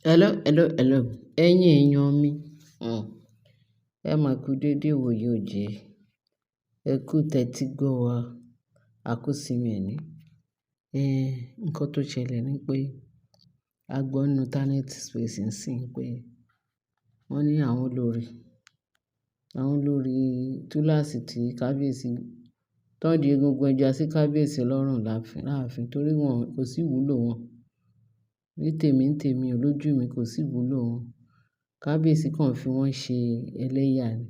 Hello, hello, hello. Ẹ̀yin èèyàn mi. Hmm. Ẹ máa kú dédé ìwòyí òjé. Ẹ kú tẹ́tí gbọ́ wa. A kú sinmi ẹ̀ní. Nǹkan tó ṣẹlẹ̀ ni pé a gbọ́ nínú internet space ń sìn pé wọ́n ní àwọn olórí túláàsì tí kábíyèsí tán di egungun ẹja sí kábíyèsí lọ́rùn láàfin torí wọn kò sí ìwúlò wọn. Ní tèmi ò lójú mi kò sí ìwúlò wọn. Kábíyèsí kàn fi wọ́n ṣe ẹlẹ́yà ni.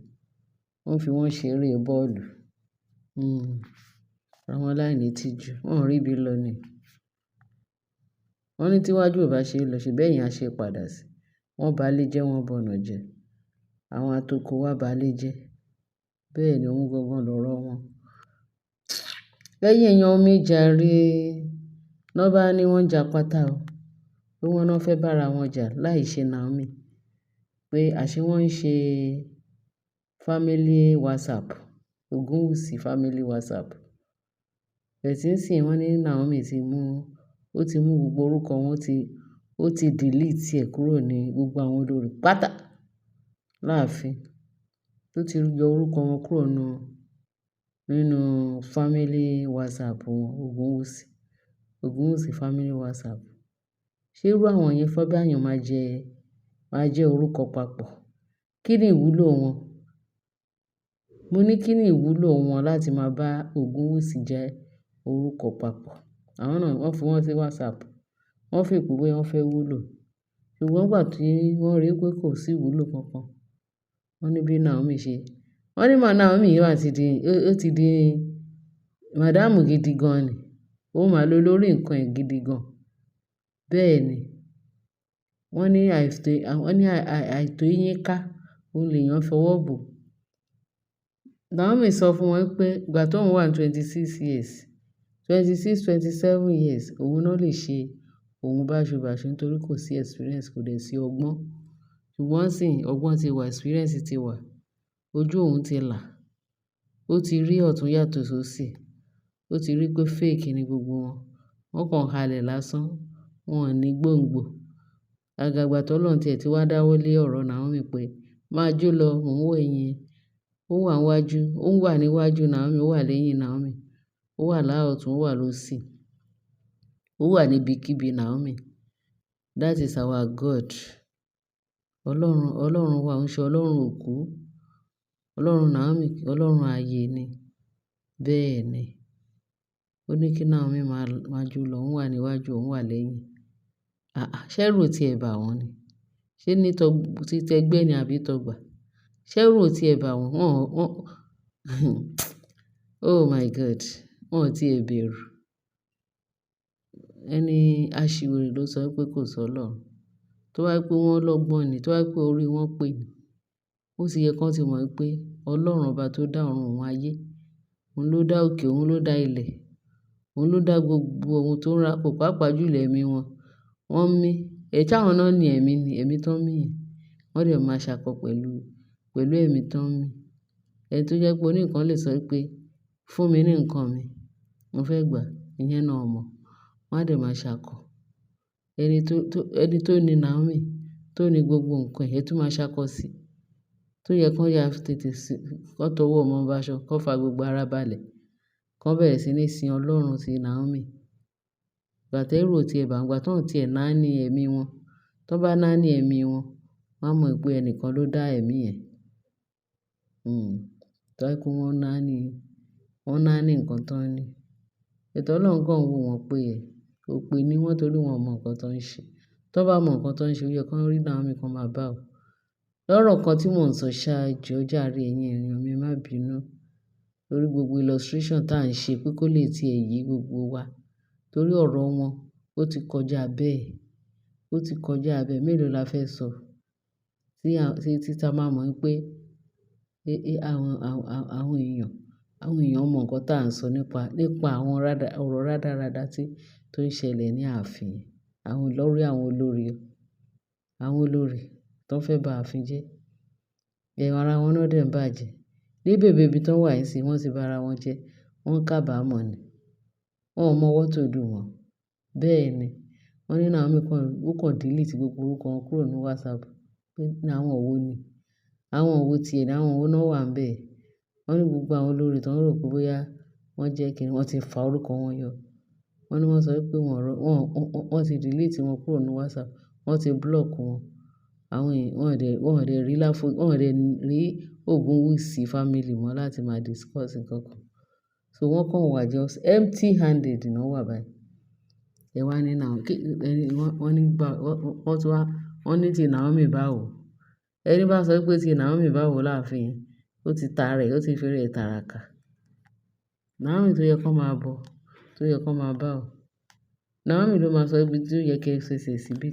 Wọ́n fi wọ́n ṣe eré bọ́ọ̀lù. Àwọn aláìní ìtìjú, wọ́n ò rí ibi lọ ni. Wọ́n ní tí iwájú ò bá ṣe é lọ, ṣe bẹ́ẹ̀ yẹn á ṣe padà sí. Wọ́n bá lé jẹ́, wọ́n bọ̀nà jẹ. Àwọn atoko wá bá lé jẹ́. Bẹ́ẹ̀ ni ohun gangan lọ̀rọ̀ wọn. Lẹ́yìn èèyàn mi jàre, lọ́ bá ní wọ́n jà pátá o. Pé wọ́n náà fẹ́ bá ara wọn jà láì ṣe Naomi. Pé àṣé wọ́n ń ṣe family WhatsApp. Ògúnwùsì family WhatsApp. Bẹ̀tí ń sìn wọ́n ní Naomi ó ti mú gbogbo orúkọ wọn, ó ti delete ẹ̀ kúrò ní gbogbo àwọn olórí pátá láàfin. Ó ti yọ orúkọ wọn kúrò nínú family WhatsApp wọn, Ògúnwùsì family WhatsApp. Ṣé irú àwọn yẹn fẹ́ bá èèyàn máa jẹ́ orúkọ papọ̀? Kí ni ìwúlò wọn? Mo ní kí ni ìwúlò wọn láti máa bá Ògúnwùsì jẹ́ orúkọ papọ̀? Àwọn náà wọ́n fi wọ́n sí WhatsApp. Wọ́n fi pé wọ́n fẹ́ wúlò. Ṣùgbọ́n ìgbà tí wọ́n rí pé kò sí ìwúlò kankan, wọ́n ní bí Naomi ṣe. Wọ́n ní Naomi yìí ó ti di màdámù gidi gan ni. Ó máa lo lórí nǹkan ẹ̀ gidi gan. Bẹ́ẹ̀ ni. Wọ́n ní àìtó yín ká, òun lè yàn fọwọ́ bò. Naomi sọ fún wọn pé ìgbà tó ń wà 26 years, 26, 27 years, òun náà lè ṣe òun báṣubàṣu nítorí kò sí experience, kò dẹ̀ sí ọgbọ́n. Ṣùgbọ́n sì ọgbọ́n ti wà, experience ti wà. Ojú òun ti là. Ó ti rí ọ̀tún yàtọ̀ sósì. Ó ti rí pé fake ni gbogbo wọn. Wọ́n kàn halẹ̀ lásán. Wọn ò ní gbòǹgbò. Àgàgbà tó lọ́n tiẹ̀ tí wá dáwọ́ lé ọ̀rọ̀ Naomi pé máa jó lọ, mò ń wò ẹ̀yin. Ó wà níwájú Naomi, ó wà lẹ́yìn Naomi. Ó wà láọ̀tún, ó wà lósì. Ó wà níbikíbi Naomi. That is our God. Ọlọ́run wa ń ṣe Ọlọ́run òkú. Ọlọ́run Naomi, Ọlọ́run ayé ni. Bẹ́ẹ̀ ni. Ó ní kí Naomi máa jó lọ, òun wà níwájú, òun wà lẹ́yìn. Ṣẹ́rù ò ti ẹ̀ bà wọ́n ni? Ṣé ní ti tẹgbẹ́ ni àbí tọgbà? Ṣẹ́rù ò ti ẹ̀ bà wọ́n? Oh my God. Wọ́n ò ti ẹ̀ bẹ̀rù. Ẹni aṣiwèrè ló sọ pé kò sọ Ọlọ́run. Tó bá pé wọ́n lọ́gbọ́n ni, tó bá pé orí wọn pè ní. Ó sì yẹ kán ti mọ̀ pé Ọlọ́run ọba tó dá ọ̀run òun ayé, òun ló dá òkè, òun ló dá ilẹ̀, òun ló dá gbogbo ohun tó ń rákò, pàápàá jùlọ ẹ̀mí wọn. Wọ́n mí. Ṣáwọn náà ní ẹ̀mí ni, ẹ̀mí tán mí yẹn. Wọ́n dẹ̀ máa ṣàkọ pẹ̀lú ẹ̀mí tán mí. Ẹni tó jẹ́ pé oní nǹkan lè sọ pé fún mi ní nǹkan mi, mo fẹ́ gbà, ìyẹn náà mọ̀. Wọ́n á dẹ̀ máa ṣàkọ. Ẹni tó ní Naomi, tó ní gbogbo nǹkan ẹ̀ tún máa ṣàkọ sí. Tó yẹ kán ya tètè kán tọwọ́ ọmọ báṣọ, kán fa gbogbo ara balẹ̀. Kán bẹ̀rẹ̀ sí ní sin Ọlọ́run ti Naomi. Ìgbà tẹ́rù ò ti ẹ̀ bà wọ́n, ìgbà tán tí ẹ̀ náání ẹ̀mí wọn. Tán bá náání ẹ̀mí wọn, wọ́n á mọ̀ pé ẹnìkan ló dá ẹ̀mí yẹn. Tó bá pé wọ́n náání nǹkan tán ní. Ètò Ọlọ́run kàn ń wò wọ́n pé òpè ni wọ́n torí wọn ò mọ nǹkan tán ń ṣe. Tán bá mọ nǹkan tán ń ṣe, ó yẹ kán rí Naomi kán máa bá o. Lọ́rọ̀ kan tí mò ń sọ ṣáájú jàre ẹ̀yin èèyàn mi má bínú. Lórí gbogbo illustration tá à ń ṣe pé kó lè ti ẹ̀ yé gbogbo wa. Torí ọ̀rọ̀ wọn ó ti kọjá bẹ́ẹ̀. Ó ti kọjá bẹ́ẹ̀. Mélòó la fẹ́ sọ? Tí ta máa mọ̀ pé àwọn èèyàn mọ nǹkan tá à ń sọ nípa àwọn ọ̀rọ̀ rádaràda tó ń ṣẹlẹ̀ ní ààfin. Àwọn olórí tó ń fẹ́ bá ààfin jẹ́. Ara wọn náà dẹ̀ ń bàjẹ́. Ní bèbè ibi tán wà yìí sí, wọ́n ti bá ara wọn jẹ́. Wọ́n kábàámọ̀ ni. Wọn ò mọ what to do mọ́. Bẹ́ẹ̀ ni. Wọ́n ní Naomi delete gbogbo orúkọ wọn kúrò ní WhatsApp. Pé àwọn wo ni? Àwọn wo ti ẹ̀ ni àwọn wo náà wà níbẹ̀? Wọ́n ní gbogbo àwọn olórí tó ń rò pé bóyá wọ́n jẹ́ kí wọ́n ti fa orúkọ wọn yọ. Wọ́n ní wọ́n sọ wípé wọ́n ti delete wọn kúrò ní WhatsApp. Wọ́n ti block wọn. Àwọn èèyàn wọ́n ò dẹ̀ rí Ògúnwùsì family mọ́ láti máa discuss nǹkan kan. So wọ́n kàn wà just empty handed náà wà báyìí. Ẹ wá ní wọ́n ní ti Naomi báwo. Ẹni bá sọ pé ti Naomi báwo láàfin yẹn, ó ti ta rẹ̀, ó ti fi rẹ̀ tàràkà. Naomi tó yẹ kó máa bọ̀, tó yẹ kó máa bá o. Naomi ló máa sọ ibi tó yẹ kí ẹ fẹsẹ̀ sí, ibi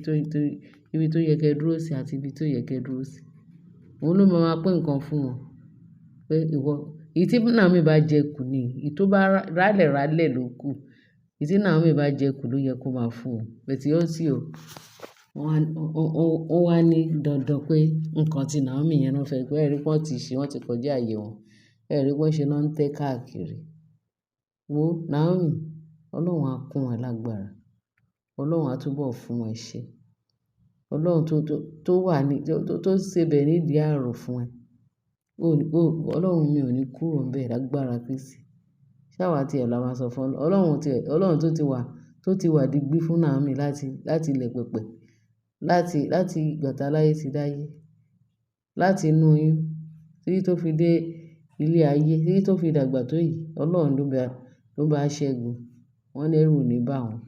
tó yẹ kí ẹ dúró sí àti ibi tó yẹ kí ẹ dúró sí. Òun ló máa pín nǹkan fún wọn. Pé ìwọ, èyí tí Naomi bá jẹ kù ni, èyí tó bá rálẹ̀ ló kù. Èyí tí Naomi bá jẹ kù ló yẹ kó máa fún wọn. Bẹ̀tì ó sì o. Wọ́n wá ní dandan pé nǹkan tí Naomi yẹn náà fẹ́ pé ẹ̀rí pọ́n ti ṣe, wọ́n ti kọjá ààyè wọn. Ẹ̀rí pọ́n ṣe náà ń tẹ́ káàkiri. Wo Naomi, Ọlọ́run á kún ẹ lágbára. Ọlọ́run á túbọ̀ fún ẹ ṣe. Ọlọ́run tó ṣebẹ̀ nídìí ààrò fún ẹ. Ọlọ́run mi ò ní kúrò níbẹ̀ lágbára Kristi. Ṣáwà tí ẹ̀ la máa sọ fún Ọlọ́run tó ti wà digbí fún Naomi láti ilẹ̀ pẹ̀pẹ̀. Láti ìgbà tá láyé ti dáyé. Láti inú oyún títí tó fi dé ilé ayé, títí tó fi dàgbà tó yìí. Ọlọ́run ló bá ṣẹ́gun. Wọ́n ní ẹrú ò ní bá wọn.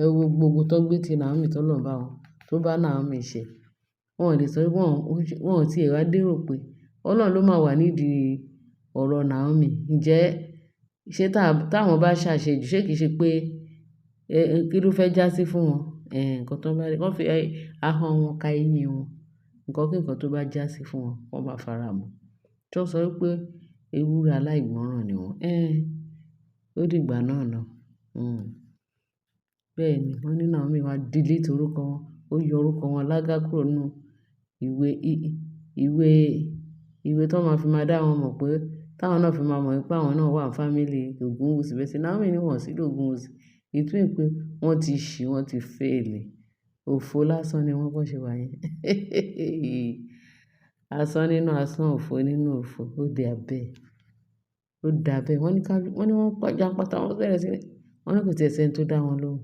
Ẹ wo gbogbo tó gbé ti Naomi tó lọ bá wọn, tó bá Naomi ṣe. Wọn ò lè sọ wọ́n ò tí ì wá dérò pé Ọlọ́run ló máa wà nídìí ọ̀rọ̀ Naomi. Ǹjẹ́ ṣé táwọn bá ṣàṣejù, ṣé kìí ṣe pé kí ló fẹ́ jásí fún wọn? Nǹkan tó bá rí, wọ́n fi ahọ́n wọn ka eyín wọn. Nǹkan kí nǹkan tó bá jásí fún wọn, wọ́n máa fara mọ́. Tí wọ́n sọ wípé ewúrẹ́ aláìgbọ́ràn ni wọ́n. Ó dìgbà náà ná. Bẹ́ẹ̀ ni, wọ́n ní Naomi wá delete orúkọ wọn. Ó yọ orúkọ wọn lágà kúrò nínú ìwé tó máa fi máa dá wọn mọ̀ pé táwọn náà fi máa mọ̀ pé àwọn náà wà family Ògúnwùsì. Bẹ́ẹ̀ sì Naomi ní wọ́n sí Ògúnwùsì. It mean pé wọ́n ti ṣì, wọ́n ti fail. Òfo lásán ni wọ́n bọ́ ṣe wà yẹn. Asán nínú asán, òfo nínú òfo. Ó dà bẹ́ẹ̀. Ó dà bẹ́ẹ̀. Wọ́n ní wọ́n pàjá pátá wọn bẹ̀rẹ̀ sí ní. Wọ́n ní kò tí ẹ sẹ́ni tó dá wọn lóhùn.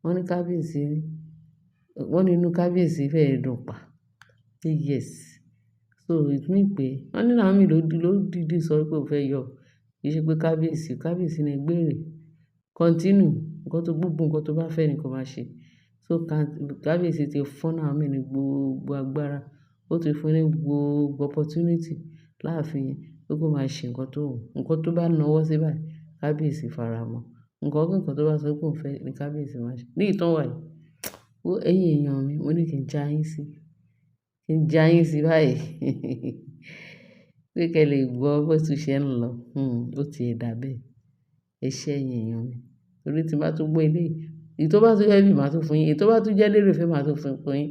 Wọ́n ní kábíyèsí, wọ́n ní inú kábíyèsí fẹ́ dùn pa. Yes. So it mean pé wọ́n ní Naomi ló dìde sọ pé ó fẹ́ yọ. Kì í ṣe pé kábíyèsí ni gbére. Continue. Gbogbo nǹkan tó bá fẹ́ ni kó máa ṣe. So kábíyèsí ti fún Naomi ní gbogbo agbára. Ó ti fún ní gbogbo opportunity láàfin yẹn pé kó máa ṣe nǹkan tó wù. Nǹkan tó bá nawọ́ sí báyìí, kábíyèsí faramọ́. Nǹkan kí nǹkan tó bá sọ pé òun fẹ́ ni kábíyèsí máa ṣe. Ní ìtàn wà yìí, ẹ̀yin èèyàn mi, mo ní kí n já yín sí. Kí n já yín sí báyìí. Pé kí ẹ lè gbọ́ bó ti ṣe ń lọ. Ó ti ẹ̀ dà bẹ́ẹ̀. Ẹ ṣé ẹ̀yin èèyàn mi. Torí tí bá tún gbọ́ eléyìí, èyí tó bá tún jẹ́ bí màá tún fún yín, èyí tó bá tún jẹ́ lérèfé màá tún fún yín.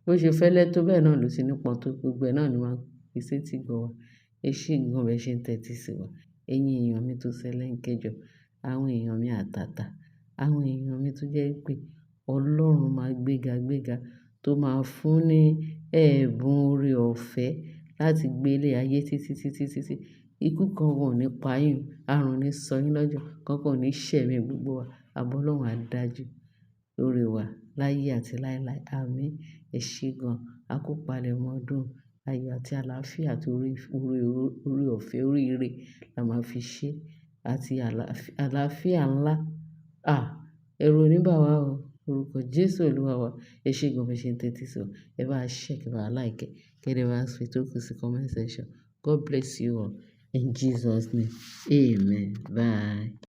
Bó ṣe fẹ́lẹ́ tó bẹ́ẹ̀ náà ló sì nípọn tó gbogbo ẹ̀ náà ni máa fi sétí gbọ́ wa. Ẹ ṣé gan bẹ́ẹ̀ ṣe ń tẹ́tí sí wa. Ẹ̀yin èèyàn mi tó ṣẹlẹ̀ ń kẹjọ. Àwọn èèyàn mi àtàtà. Àwọn èèyàn mi tó jẹ́ pé Ọlọ́run máa gbéga tó máa fún ní ẹ̀bùn oore ọ̀fẹ́ láti gbé ilé ayé títí. Ikú kan wọn ò ní pa yín, àrùn ní sọ yín lọ́jọ́, kankan ò ní ṣẹ̀mí gbogbo wa. Àbọ̀ Ọlọ́run á dájú lórí wa láyé àti láéláé. Àmín. Ẹ ṣé gan. A kó palẹ̀mọ́ ọdún ayọ̀ àti àlàáfíà àti oore ọ̀fẹ́, oríire la máa fi ṣe àti àlàáfíà ńlá. Ẹ̀rù ò ní bà wá o. Orúkọ Jésù Olúwa wa. Ẹ ṣé gan bẹ́ẹ̀ ṣe ń tẹ́tí sí wa. Ẹ bá share, kí ẹ bá like, kí ẹ bá fi tó kù sí comment section. God bless you all. In Jesus' name. Amen. Bye.